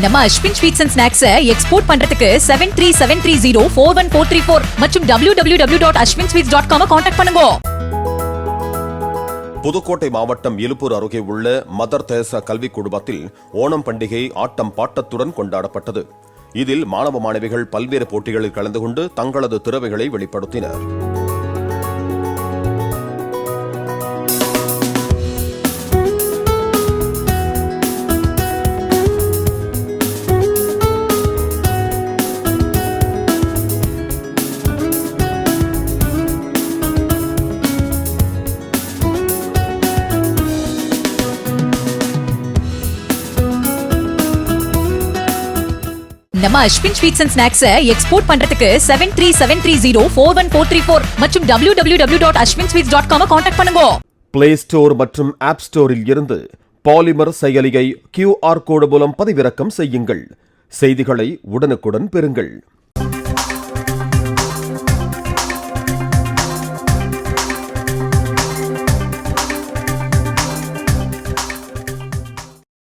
நம்ம Ashwin sweets and snacks export பண்றதுக்கு 7373041434 மற்றும் www.ashwinsweets.com கான்டாக்ட் பண்ணுங்க. புதுக்கோட்டை மாவட்டம் இலுப்பூர் அருகே உள்ள மதர் தெரசா கல்வி குழுமத்தில் ஓணம் பண்டிகை ஆட்டம் பாட்டத்துடன் கொண்டாடப்பட்டது. இதில் மாணவ மாணவிகள் பல்வேறு போட்டிகளில் கலந்து கொண்டு தங்களது திறமைகளை வெளிப்படுத்தினர். நம்ம Ashwin sweets and snacks export பண்றதுக்கு 7373041434 மற்றும் www.ashwinsweets.com கான்டாக்ட் பண்ணுங்க. பிளே ஸ்டோர் மற்றும் ஆப் ஸ்டோரில் இருந்து பாலிமர் செயலியை QR கோடு மூலம் பதிவிறக்கம் செய்யுங்கள். செய்திகளை உடனுக்குடன் பெறுங்கள்.